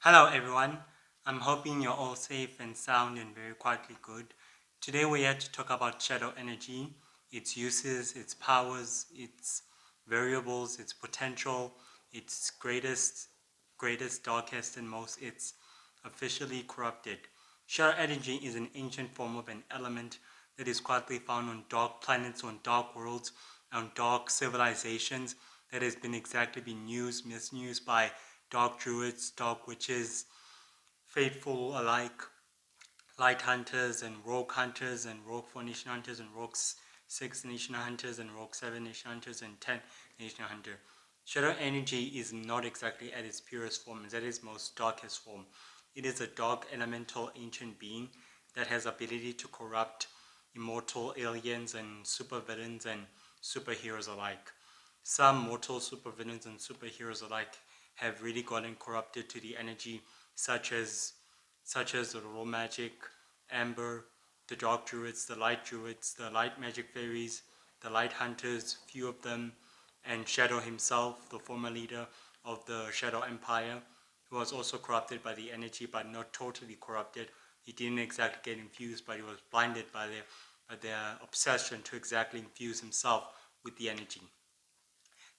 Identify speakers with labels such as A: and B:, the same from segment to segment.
A: Hello everyone, I'm hoping you're all safe and sound and very quietly good. Today we're here to talk about shadow energy, its uses, its powers, its variables, its potential, its greatest, darkest and most its officially corrupted. Shadow energy is an ancient form of an element that is quietly found on dark planets, on dark worlds, on dark civilizations that has been exactly been used, misused by dark druids, dark witches, faithful alike, light hunters and rogue 4 nation hunters and rogue 6 nation hunters and rogue 7 nation hunters and 10 nation hunter. Shadow energy is not exactly at its purest form, it's at its most darkest form. It is a dark elemental ancient being that has ability to corrupt immortal aliens and supervillains and superheroes alike. Some mortal supervillains and superheroes alike have really gotten corrupted to the energy, such as the raw magic, amber, the dark druids, the light magic fairies, the light hunters, few of them, and Shadow himself, the former leader of the Shadow Empire, who was also corrupted by the energy, but not totally corrupted. He didn't exactly get infused, but he was blinded by their obsession to exactly infuse himself with the energy.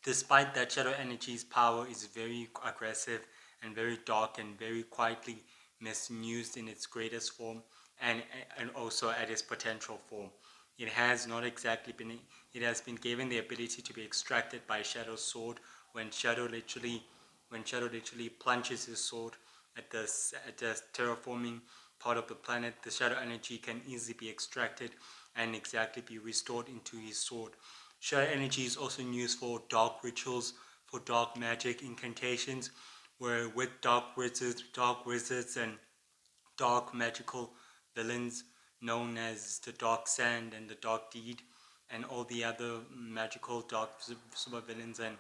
A: Despite that, shadow energy's power is very aggressive and very dark and very quietly misused in its greatest form and, and also at its potential form. It has not exactly been, it has been given the ability to be extracted by Shadow's sword when Shadow literally plunges his sword at the terraforming part of the planet. The shadow energy can easily be extracted and exactly be restored into his sword. Shadow energy is also used for dark rituals, for dark magic incantations, where with dark wizards and dark magical villains known as the Dark Sand and the Dark Deed, and all the other magical dark supervillains and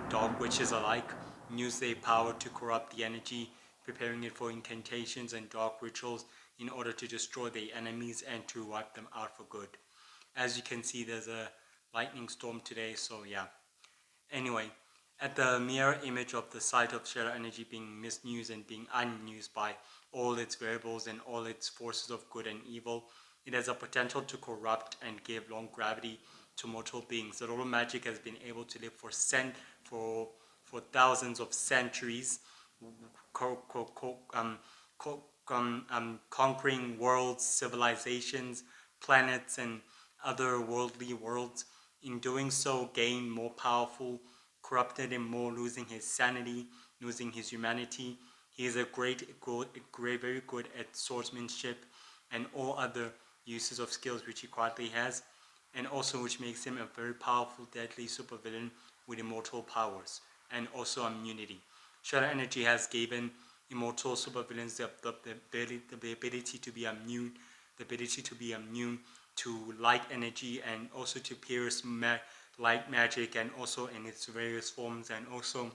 A: dark witches alike use their power to corrupt the energy, preparing it for incantations and dark rituals in order to destroy their enemies and to wipe them out for good. As you can see, there's a lightning storm today, so yeah. Anyway, at the mirror image of the site of shadow energy being misused and being unused by all its variables and all its forces of good and evil, it has a potential to corrupt and give long gravity to mortal beings. The little magic has been able to live for thousands of centuries, conquering worlds, civilizations, planets, and other worldly worlds. In doing so, gain more powerful, corrupted him more, losing his sanity, losing his humanity. He is very good at swordsmanship and all other uses of skills which he quietly has, and also which makes him a very powerful, deadly supervillain with immortal powers and also immunity. Shadow energy has given immortal supervillains the ability to be immune, the ability to be immune to light energy and also to pierce light magic and also in its various forms and also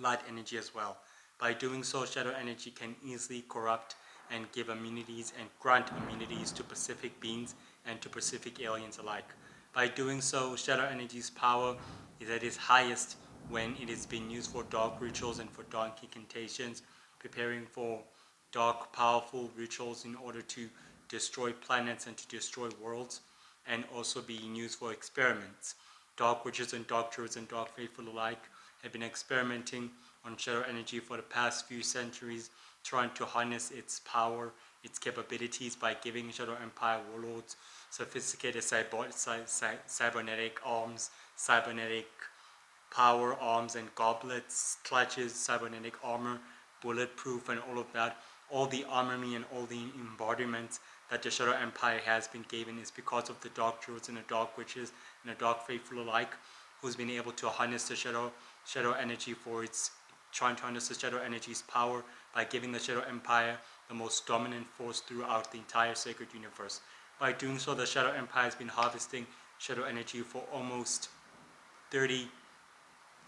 A: light energy as well. By doing so, shadow energy can easily corrupt and give immunities and grant immunities to Pacific beings and to Pacific aliens alike. By doing so, shadow energy's power is at its highest when it is being used for dark rituals and for dark incantations, preparing for dark, powerful rituals in order to destroy planets and to destroy worlds, and also being used for experiments. Dark witches and dark druids and dark faithful alike have been experimenting on shadow energy for the past few centuries, trying to harness its power, its capabilities by giving Shadow Empire warlords sophisticated cybernetic arms, cybernetic power arms and goblets, clutches, cybernetic armor, bulletproof, and all of that. All the armory and all the embodiments that the Shadow Empire has been given is because of the Dark Druids and the Dark Witches and the Dark Faithful alike, who's been able to harness the Shadow energy for its trying to harness the Shadow energy's power by giving the Shadow Empire the most dominant force throughout the entire sacred universe. By doing so, the Shadow Empire has been harvesting Shadow energy for almost 30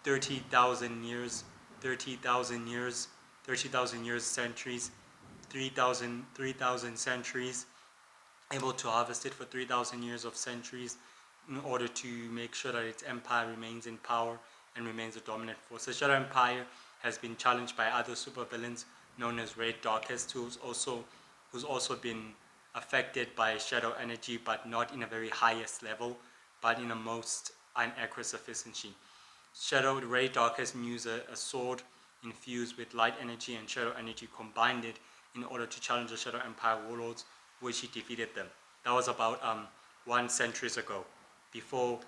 A: 30,000 years, 30,000 years, 30,000 years, centuries, 3,000 centuries, able to harvest it for 3,000 years of centuries in order to make sure that its empire remains in power and remains a dominant force. The Shadow Empire has been challenged by other supervillains known as Red Darkest, who's also been affected by shadow energy, but not in a very highest level, but in a most inaccurate sufficiency. Shadow Ray Darkest used a sword infused with light energy and shadow energy, combined it in order to challenge the Shadow Empire warlords, which he defeated them. That was about 1 century ago, before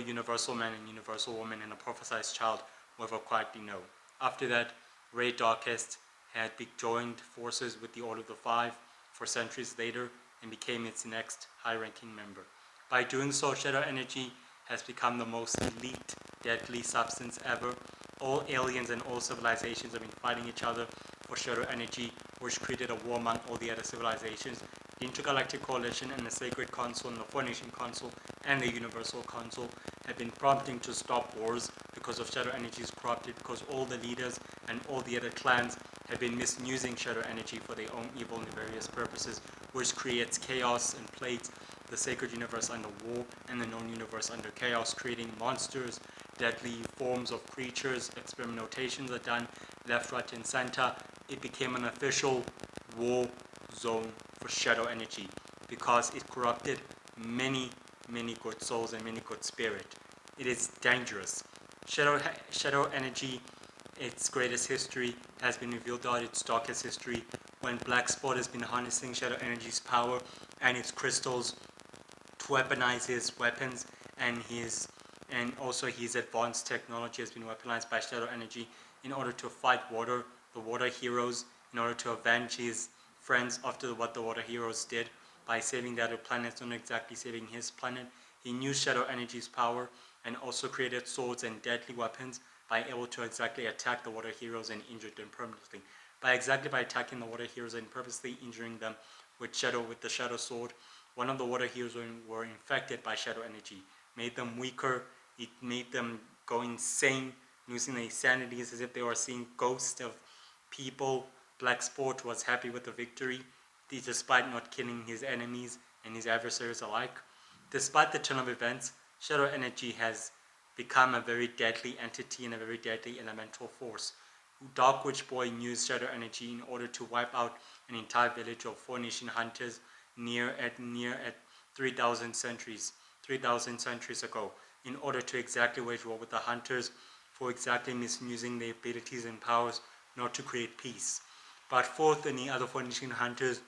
A: Universal Man and Universal Woman and a prophesized child were ever quietly known. After that, Ray Darkest had joined forces with the Order of the Five for centuries later and became its next high-ranking member. By doing so, shadow energy has become the most elite, deadly substance ever. All aliens and all civilizations have been fighting each other for shadow energy, which created a war among all the other civilizations. The Intergalactic Coalition and the Sacred Council and the Formation Council and the Universal Council have been prompting to stop wars because of shadow energy's corrupted, because all the leaders and all the other clans have been misusing shadow energy for their own evil and various purposes, which creates chaos and plagues the sacred universe under war and the known universe under chaos, creating monsters, deadly forms of creatures. Experimentations are done left, right, and center. It became an official war zone for shadow energy because it corrupted many good souls and many good spirit. It is dangerous. Shadow energy, its greatest history, has been revealed out its darkest history when Black Spot has been harnessing shadow energy's power and its crystals to weaponize his weapons, and also his advanced technology has been weaponized by shadow energy in order to fight the water heroes, in order to avenge his friends after what the water heroes did by saving the other planets, not exactly saving his planet. He used shadow energy's power and also created swords and deadly weapons by able to exactly attack the water heroes and injure them permanently. By attacking the water heroes and purposely injuring them with the shadow sword, one of the water heroes were infected by shadow energy, made them weaker. It made them go insane, losing their sanities as if they were seeing ghosts of people. Black Sport was happy with the victory, despite not killing his enemies and his adversaries alike. Despite the turn of events, shadow energy has become a very deadly entity and a very deadly elemental force. Dark Witch Boy used shadow energy in order to wipe out an entire village of 4 nation hunters near at 3,000 centuries ago, in order to exactly wage war with the hunters for exactly misusing their abilities and powers not to create peace. But Fourth and the other 4 nation hunters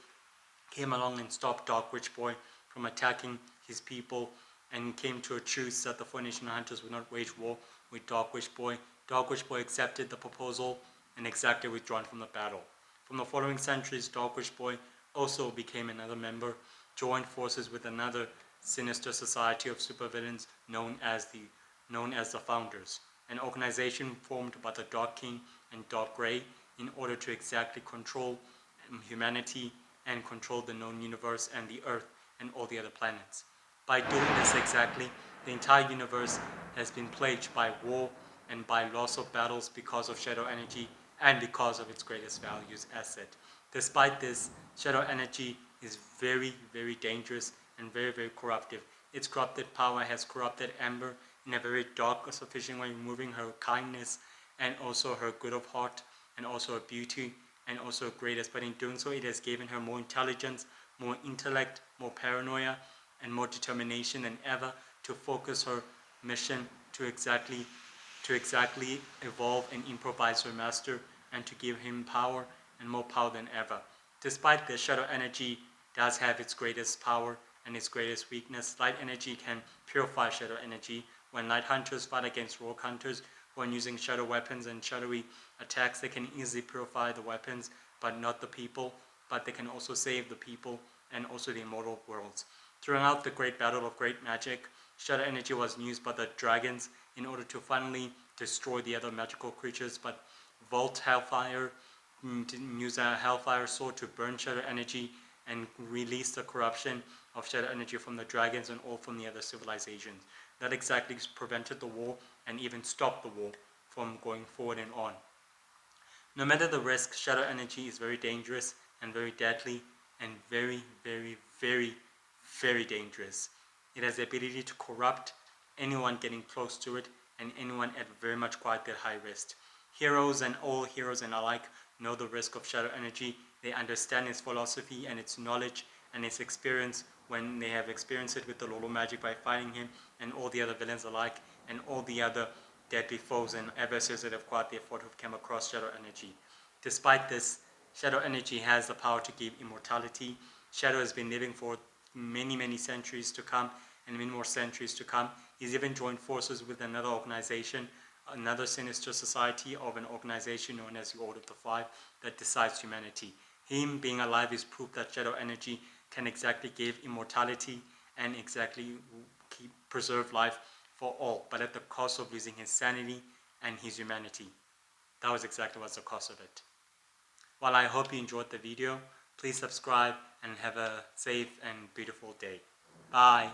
A: came along and stopped Dark Witch Boy from attacking his people and came to a truce that the 4 nation hunters would not wage war with Dark Witch Boy. Dark Witch Boy accepted the proposal and exactly withdrawn from the battle. From the following centuries, Dark Witch Boy also became another member, joined forces with another sinister society of supervillains known as the Founders, an organization formed by the Dark King and Dark Grey in order to exactly control humanity and control the known universe and the Earth and all the other planets. By doing this exactly, the entire universe has been plagued by war and by loss of battles because of shadow energy and because of its greatest values asset. Despite this, shadow energy is very, very dangerous and very, very corruptive. Its corrupted power has corrupted Amber in a very dark, sufficient way, removing her kindness and also her good of heart and also her beauty and also her greatest. But in doing so, it has given her more intelligence, more intellect, more paranoia, and more determination than ever to focus her mission to exactly evolve and improvise her master and to give him power and more power than ever. Despite this, shadow energy does have its greatest power and its greatest weakness. Light energy can purify shadow energy. When light hunters fight against rogue hunters who are using shadow weapons and shadowy attacks, they can easily purify the weapons, but not the people. But they can also save the people and also the immortal worlds. Throughout the great battle of great magic, shadow energy was used by the dragons in order to finally destroy the other magical creatures, but Volt Hellfire use a Hellfire sword to burn shadow energy and release the corruption of shadow energy from the dragons and all from the other civilizations. That exactly prevented the war and even stopped the war from going forward and on. No matter the risk, shadow energy is very dangerous and very deadly and very, very, very, very dangerous. It has the ability to corrupt anyone getting close to it and anyone at very much quite that high risk. Heroes and all heroes and alike know the risk of shadow energy. They understand its philosophy and its knowledge and its experience when they have experienced it with the Lolo Magic by fighting him and all the other villains alike and all the other deadly foes and adversaries that have fought their fought who've come across shadow energy. Despite this, shadow energy has the power to give immortality. Shadow has been living for many centuries to come and many more centuries to come. He's even joined forces with another organization, another sinister society of an organization known as the Order of the Five that decides humanity. Him being alive is proof that shadow energy can exactly give immortality and exactly preserve life for all, but at the cost of losing his sanity and his humanity. That was exactly what's the cost of it. Well, I hope you enjoyed the video. Please subscribe and have a safe and beautiful day. Bye.